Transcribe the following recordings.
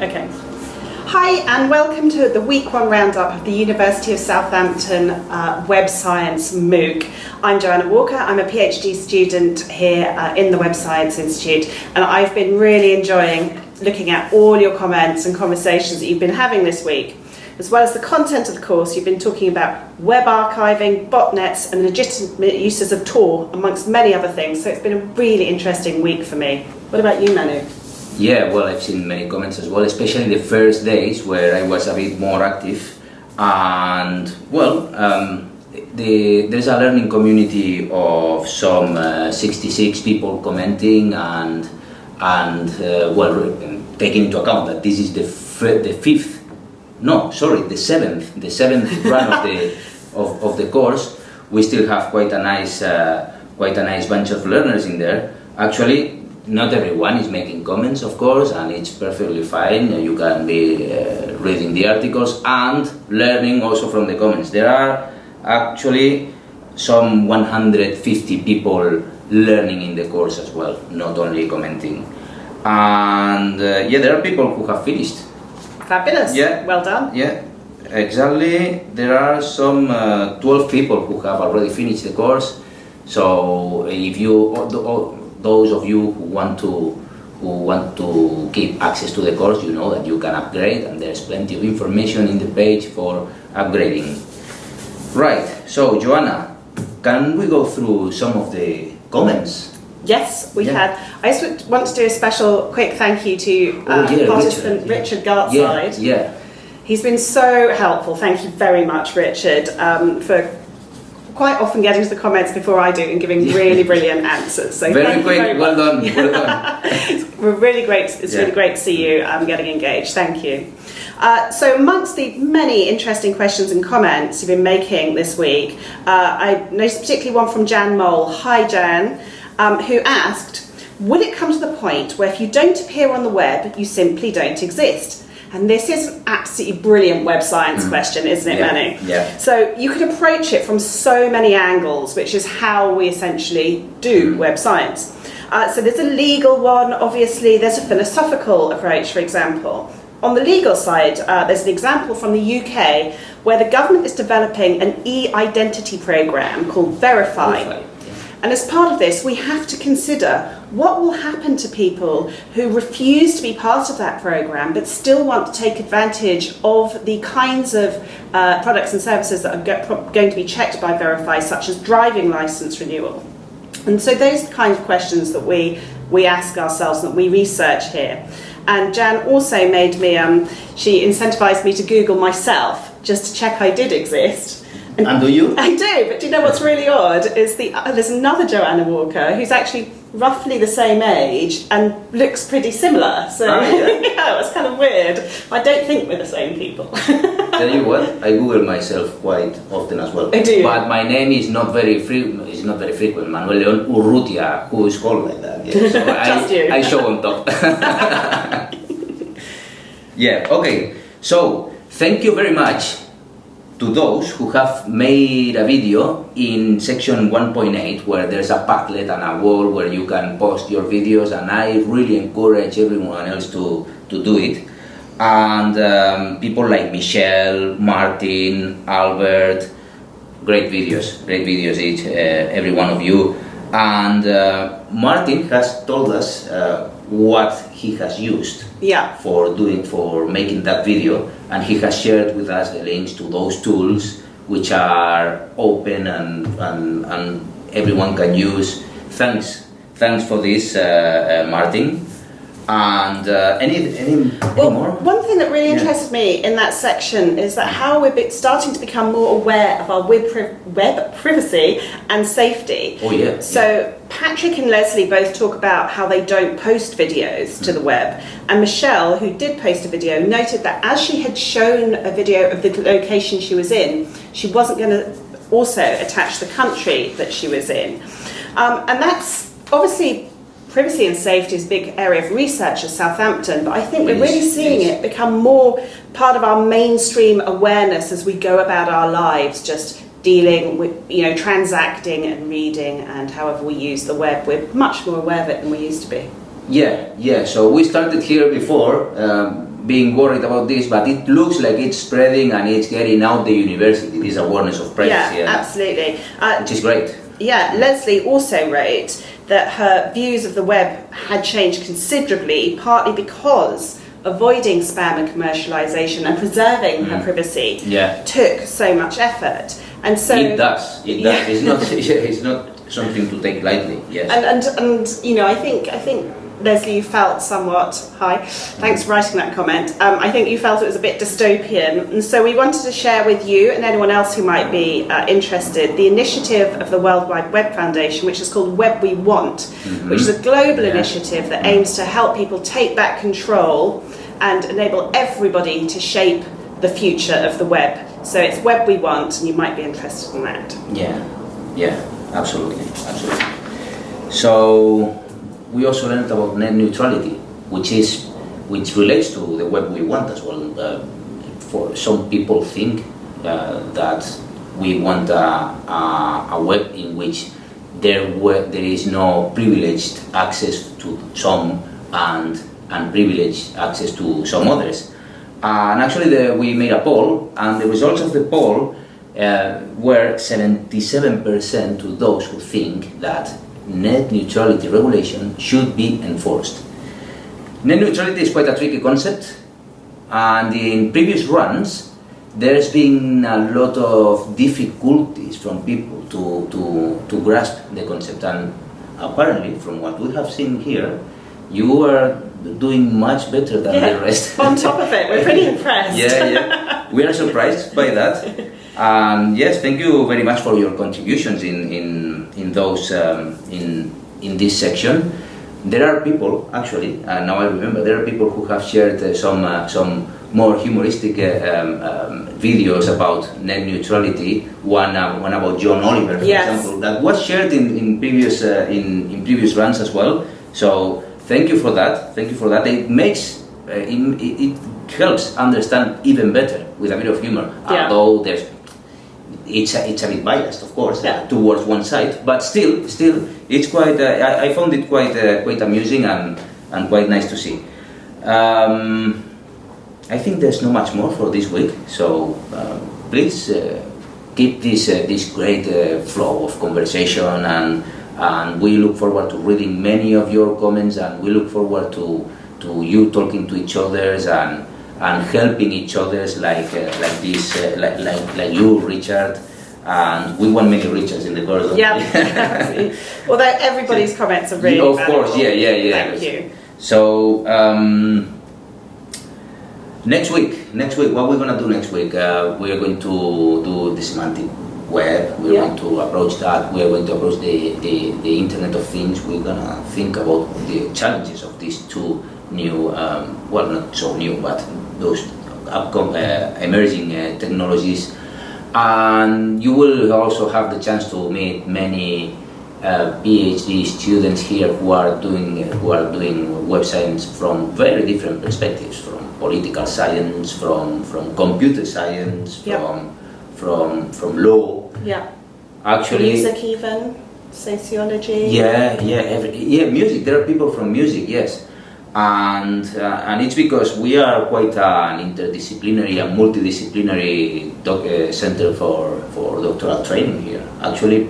Okay. Hi and welcome to the week one roundup of the University of Southampton Web Science MOOC. I'm Joanna Walker, I'm a PhD student here in the Web Science Institute, and I've been really enjoying looking at all your comments and conversations that you've been having this week. As well as the content of the course, you've been talking about web archiving, botnets and legitimate uses of Tor, amongst many other things, so it's been a really interesting week for me. What about you, Manu? Yeah, well, I've seen many comments as well, especially the first days where I was a bit more active. And, well, there's a learning community of some 66 people commenting and taking into account that this is the seventh run of the course, we still have quite a nice bunch of learners in there. Actually, not everyone is making comments, of course, and it's perfectly fine. You can be reading the articles and learning also from the comments. There are actually some 150 people learning in the course as well, not only commenting. And there are people who have finished. Fabulous. Yeah. Well done. Yeah, exactly. There are some 12 people who have already finished the course. So if you those of you who want to keep access to the course, you know that you can upgrade, and there's plenty of information in the page for upgrading. Right, so Joanna, can we go through some of the comments? Yes, we had. I just want to do a special quick thank you to participant Richard Gartside. Yeah. He's been so helpful. Thank you very much, Richard, for quite often getting to the comments before I do and giving really brilliant answers. So very quick, well done. It's really great to see you getting engaged. Thank you. So amongst the many interesting questions and comments you've been making this week, I noticed particularly one from Jan Mole. Hi Jan, who asked, will it come to the point where if you don't appear on the web, you simply don't exist? And this is an absolutely brilliant web science question, isn't it, Manu? Yeah. So you could approach it from so many angles, which is how we essentially do web science. So there's a legal one, obviously, there's a philosophical approach, for example. On the legal side, there's an example from the UK where the government is developing an e-identity program called Verify. And as part of this, we have to consider what will happen to people who refuse to be part of that program but still want to take advantage of the kinds of products and services that are going to be checked by Verify, such as driving license renewal. And so those are the kinds of questions that we ask ourselves and that we research here. And Jan also made me, she incentivized me to Google myself just to check I did exist. And do you? I do, but do you know what's really odd is there's another Joanna Walker who's actually roughly the same age and looks pretty similar. So yeah, it's kind of weird. I don't think we're the same people. Tell you what, I Google myself quite often as well. I do. But my name is not very frequent. Manuel León Urrutia, who is called like that. Yeah. So Just you. I show on top. Yeah. Okay. So thank you very much to those who have made a video in section 1.8 where there's a Padlet and a wall where you can post your videos, and I really encourage everyone else to do it. And people like Michelle, Martin, Albert, great videos each, every one of you. And Martin has told us what he has used for making that video, and he has shared with us the links to those tools which are open and everyone can use. Thanks for this, Martin. And any more? One thing that really interested me in that section is that how we're starting to become more aware of our web privacy and safety. Oh yeah. So Patrick and Leslie both talk about how they don't post videos to the web, and Michelle, who did post a video, noted that as she had shown a video of the location she was in, she wasn't going to also attach the country that she was in, and that's obviously. Privacy and safety is a big area of research at Southampton, but I think we're really seeing it become more part of our mainstream awareness as we go about our lives, just dealing with, transacting and reading and however we use the web. We're much more aware of it than we used to be. Yeah. So we started here before being worried about this, but it looks like it's spreading and it's getting out the university, this awareness of privacy. Yeah, absolutely. Which is great. Yeah, Leslie also wrote that her views of the web had changed considerably, partly because avoiding spam and commercialization and preserving her privacy took so much effort. And so it does. It's not. It's not something to take lightly. Yes. And you know, I think Leslie, you felt somewhat, thanks for writing that comment. I think you felt it was a bit dystopian, and so we wanted to share with you and anyone else who might be interested the initiative of the World Wide Web Foundation, which is called Web We Want, which is a global initiative that aims to help people take back control and enable everybody to shape the future of the web. So it's Web We Want, and you might be interested in that. Yeah, absolutely. So we also learned about net neutrality, which relates to the web we want as well. For some people think that we want a web in which there is no privileged access to some and privileged access to some others. And actually we made a poll, and the results of the poll were 77% to those who think that net neutrality regulation should be enforced. Net neutrality is quite a tricky concept, and in previous runs there's been a lot of difficulties from people to grasp the concept, and apparently from what we have seen here, you are doing much better than the rest. On top of it, we're pretty impressed. We are surprised by that. And yes, thank you very much for your contributions in those in this section. There are people actually, and now I remember, there are people who have shared some more humoristic videos about net neutrality. One about John Oliver, for example, that was shared in previous runs as well. So thank you for that. It makes it helps understand even better with a bit of humor. Although it's a bit biased, of course, towards one side, but still it's quite. I found it quite amusing and quite nice to see. I think there's not much more for this week, so please keep this great flow of conversation, and we look forward to reading many of your comments, and we look forward to you talking to each others and helping each others like this, like you, Richard, and we want many Richards in the course of Although everybody's comments are really of valuable. course, yeah. Thank you. So next week, what we're gonna do next week? We are going to do the semantic web. We're going to approach that. We're going to approach the Internet of Things. We're gonna think about the challenges of these two new, well, not so new, but those emerging technologies. And you will also have the chance to meet many PhD students here who are doing web science from very different perspectives, from political science, from computer science, from law. Actually, music, even sociology. Music. There are people from music, yes. And it's because we are quite an interdisciplinary and multidisciplinary center for doctoral training here. Actually,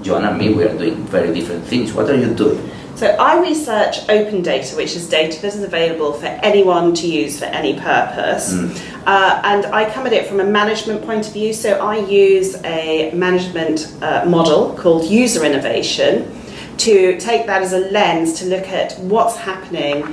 Joanna and me, we are doing very different things. What are you doing? So I research open data, which is data that is available for anyone to use for any purpose. And I come at it from a management point of view. So I use a management model called user innovation to take that as a lens to look at what's happening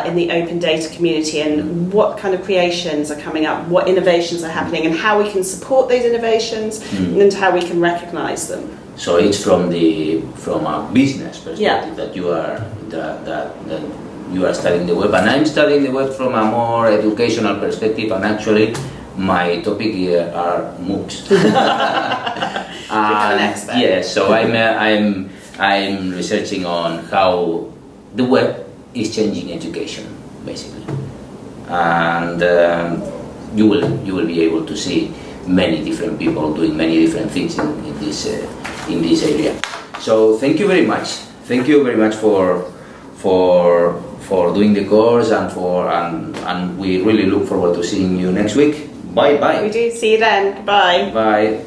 in the open data community and what kind of creations are coming up, what innovations are happening, and how we can support those innovations and how we can recognize them. So it's from a business perspective that you are that you are studying the web, and I'm studying the web from a more educational perspective. And actually, my topic here are MOOCs. Become an expert. Yes, so I'm researching on how the web is changing education, basically, and you will be able to see many different people doing many different things in this area. So thank you very much. Thank you very much for for doing the course and we really look forward to seeing you next week. Bye bye. We do. See you then. Goodbye. Bye.